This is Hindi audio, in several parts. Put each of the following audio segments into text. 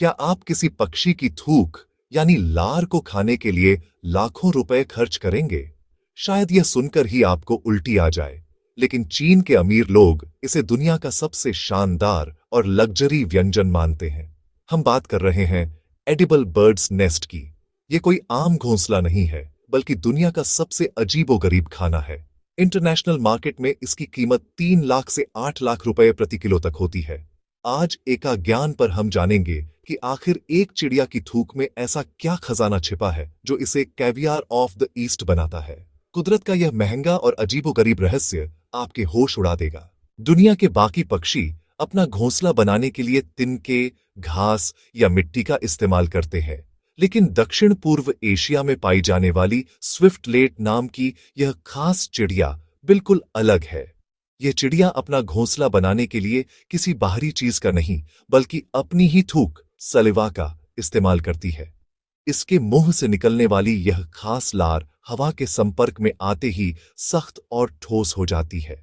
क्या आप किसी पक्षी की थूक यानी लार को खाने के लिए लाखों रुपए खर्च करेंगे? शायद यह सुनकर ही आपको उल्टी आ जाए, लेकिन चीन के अमीर लोग इसे दुनिया का सबसे शानदार और लग्जरी व्यंजन मानते हैं। हम बात कर रहे हैं एडिबल बर्ड्स नेस्ट की। यह कोई आम घोंसला नहीं है, बल्कि दुनिया का सबसे अजीबोगरीब खाना है। इंटरनेशनल मार्केट में इसकी कीमत 3 लाख से 8 लाख रुपए प्रति किलो तक होती है। आज एका ज्ञान पर हम जानेंगे कि आखिर एक चिड़िया की थूक में ऐसा क्या खजाना छिपा है जो इसे कैवियर ऑफ द ईस्ट बनाता है। कुदरत का यह महंगा और अजीबोगरीब रहस्य आपके होश उड़ा देगा। दुनिया के बाकी पक्षी अपना घोंसला बनाने के लिए तिनके, घास या मिट्टी का इस्तेमाल करते हैं, लेकिन दक्षिण पूर्व एशिया में पाई जाने वाली स्विफ्टलेट नाम की यह खास चिड़िया बिल्कुल अलग है। यह चिड़िया अपना घोंसला बनाने के लिए किसी बाहरी चीज का नहीं, बल्कि अपनी ही थूक, सलिवा का इस्तेमाल करती है। इसके मुंह से निकलने वाली यह खास लार हवा के संपर्क में आते ही सख्त और ठोस हो जाती है।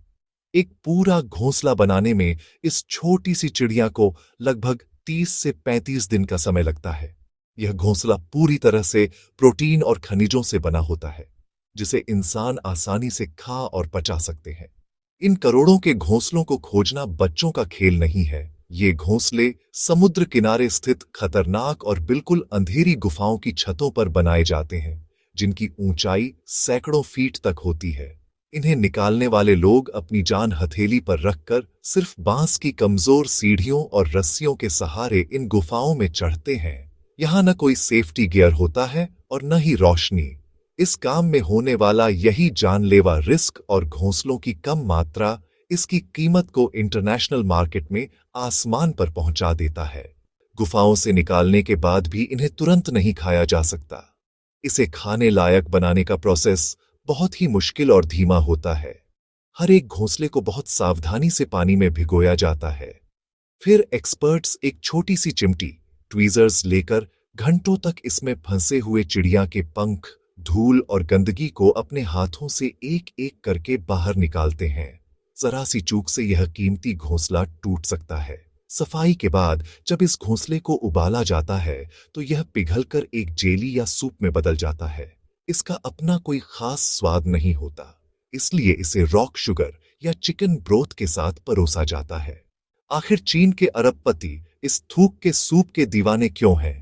एक पूरा घोंसला बनाने में इस छोटी सी चिड़िया को लगभग 30 से 35 दिन का समय लगता है। यह घोंसला पूरी तरह से प्रोटीन और खनिजों से बना होता है, जिसे इंसान आसानी से खा और पचा सकते हैं। इन करोड़ों के घोंसलों को खोजना बच्चों का खेल नहीं है। ये घोंसले समुद्र किनारे स्थित खतरनाक और बिल्कुल अंधेरी गुफाओं की छतों पर बनाए जाते हैं, जिनकी ऊंचाई सैकड़ों फीट तक होती है। इन्हें निकालने वाले लोग अपनी जान हथेली पर रखकर सिर्फ बांस की कमजोर सीढ़ियों और रस्सियों के सहारे इन गुफाओं में चढ़ते हैं। यहां न कोई सेफ्टी गियर होता है और न ही रोशनी। इस काम में होने वाला यही जानलेवा रिस्क और घोंसलों की कम मात्रा इसकी कीमत को इंटरनेशनल मार्केट में आसमान पर पहुंचा देता है। गुफाओं से निकालने के बाद भी इन्हें तुरंत नहीं खाया जा सकता। इसे खाने लायक बनाने का प्रोसेस बहुत ही मुश्किल और धीमा होता है। हर एक घोंसले को बहुत सावधानी से पानी में भिगोया जाता है। फिर एक्सपर्ट्स एक छोटी सी चिमटी, ट्वीजर्स लेकर घंटों तक इसमें फंसे हुए चिड़िया के पंख, धूल और गंदगी को अपने हाथों से एक एक करके बाहर निकालते हैं। जरा सी चूक से यह कीमती घोंसला टूट सकता है। सफाई के बाद जब इस घोंसले को उबाला जाता है तो यह पिघलकर एक जेली या सूप में बदल जाता है। इसका अपना कोई खास स्वाद नहीं होता, इसलिए इसे रॉक शुगर या चिकन ब्रोथ के साथ परोसा जाता है। आखिर चीन के अरबपति इस थूक के सूप के दीवाने क्यों हैं?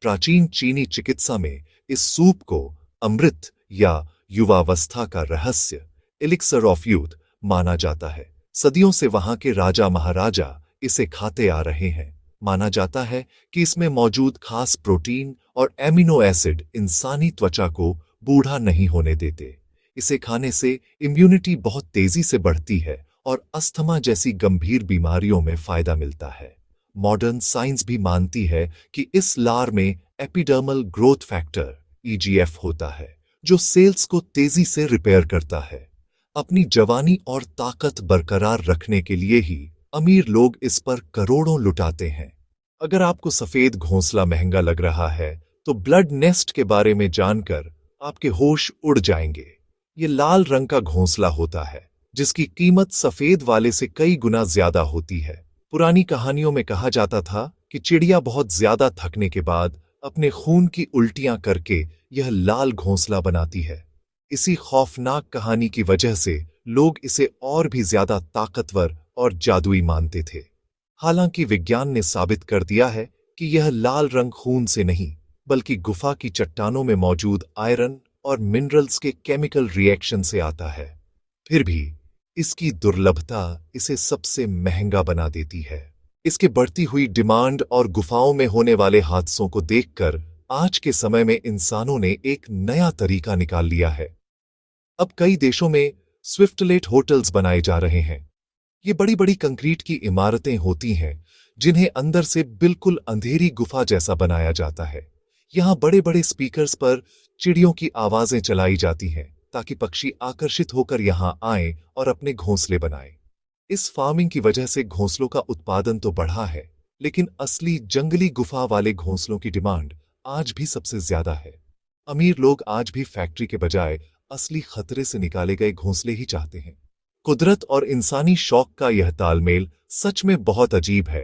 प्राचीन चीनी चिकित्सा में इस सूप को अमृत या युवावस्था का रहस्य, एलिक्सर ऑफ यूथ माना जाता है। सदियों से वहां के राजा महाराजा इसे खाते आ रहे हैं। माना जाता है कि इसमें मौजूद खास प्रोटीन और एमिनो एसिड इंसानी त्वचा को बूढ़ा नहीं होने देते। इसे खाने से इम्यूनिटी बहुत तेजी से बढ़ती है और अस्थमा जैसी गंभीर बीमारियों में फायदा मिलता है। मॉडर्न साइंस भी मानती है कि इस लार में एपिडर्मल ग्रोथ फैक्टर (EGF) होता है, जो सेल्स को तेजी से रिपेयर करता है। अपनी जवानी और ताकत बरकरार रखने के लिए ही अमीर लोग इस पर करोड़ों लुटाते हैं। अगर आपको सफेद घोंसला महंगा लग रहा है, तो ब्लड नेस्ट के बारे में जानकर आपके होश उड़ जाएंगे। ये लाल रंग का घोंसला होता है, जिसकी कीमत सफेद वाले से कई गुना ज्यादा होती है। पुरानी कहानियों में कहा जाता था कि चिड़िया बहुत ज्यादा थकने के बाद अपने खून की उल्टियां करके यह लाल घोंसला बनाती है। इसी खौफनाक कहानी की वजह से लोग इसे और भी ज्यादा ताकतवर और जादुई मानते थे। हालांकि विज्ञान ने साबित कर दिया है कि यह लाल रंग खून से नहीं, बल्कि गुफा की चट्टानों में मौजूद आयरन और मिनरल्स के केमिकल रिएक्शन से आता है। फिर भी इसकी दुर्लभता इसे सबसे महंगा बना देती है। इसके बढ़ती हुई डिमांड और गुफाओं में होने वाले हादसों को देखकर आज के समय में इंसानों ने एक नया तरीका निकाल लिया है। अब कई देशों में स्विफ्टलेट होटल्स बनाए जा रहे हैं। ये बड़ी बड़ी कंक्रीट की इमारतें होती हैं, जिन्हें अंदर से बिल्कुल अंधेरी गुफा जैसा बनाया जाता है। यहाँ बड़े बड़े स्पीकर्स पर चिड़ियों की आवाजें चलाई जाती हैं, ताकि पक्षी आकर्षित होकर यहाँ आएं और अपने घोंसले बनाएं। इस फार्मिंग की वजह से घोंसलों का उत्पादन तो बढ़ा है, लेकिन असली जंगली गुफा वाले घोंसलों की डिमांड आज भी सबसे ज्यादा है। अमीर लोग आज भी फैक्ट्री के बजाय असली खतरे से निकाले गए घोंसले ही चाहते हैं। कुदरत और इंसानी शौक का यह तालमेल सच में बहुत अजीब है।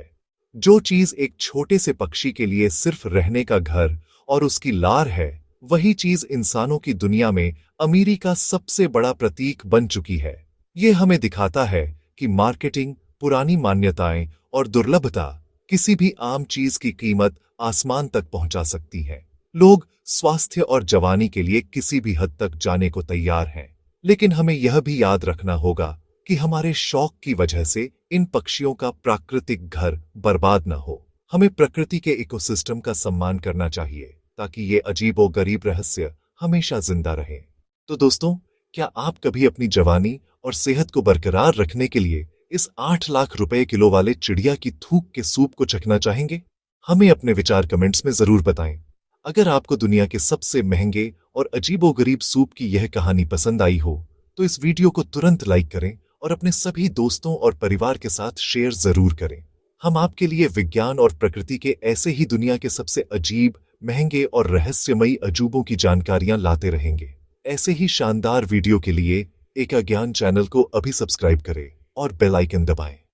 जो चीज एक छोटे से पक्षी के लिए सिर्फ रहने का घर और उसकी लार है, वही चीज इंसानों की दुनिया में अमीरी का सबसे बड़ा प्रतीक बन चुकी है। ये हमें दिखाता है कि मार्केटिंग, पुरानी मान्यताएं और दुर्लभता किसी भी आम चीज की कीमत आसमान तक पहुंचा सकती है। लोग स्वास्थ्य और जवानी के लिए किसी भी हद तक जाने को तैयार हैं, लेकिन हमें यह भी याद रखना होगा कि हमारे शौक की वजह से इन पक्षियों का प्राकृतिक घर बर्बाद न हो। हमें प्रकृति के इकोसिस्टम का सम्मान करना चाहिए ताकि ये अजीबोगरीब रहस्य हमेशा जिंदा रहे। तो दोस्तों, क्या आप कभी अपनी जवानी और सेहत को बरकरार रखने के लिए इस 8 लाख रुपए किलो वाले चिड़िया की थूक के सूप को चखना चाहेंगे? हमें अपने विचार कमेंट्स में जरूर बताएं। अगर आपको दुनिया के सबसे महंगे और अजीबोगरीब सूप की यह कहानी पसंद आई हो, तो इस वीडियो को तुरंत लाइक करें और अपने सभी दोस्तों और परिवार के साथ शेयर जरूर करें। हम आपके लिए विज्ञान और प्रकृति के ऐसे ही दुनिया के सबसे अजीब, महंगे और रहस्यमयी अजूबों की जानकारियां लाते रहेंगे। ऐसे ही शानदार वीडियो के लिए एक अज्ञान चैनल को अभी सब्सक्राइब करें और बेल आइकन दबाएं।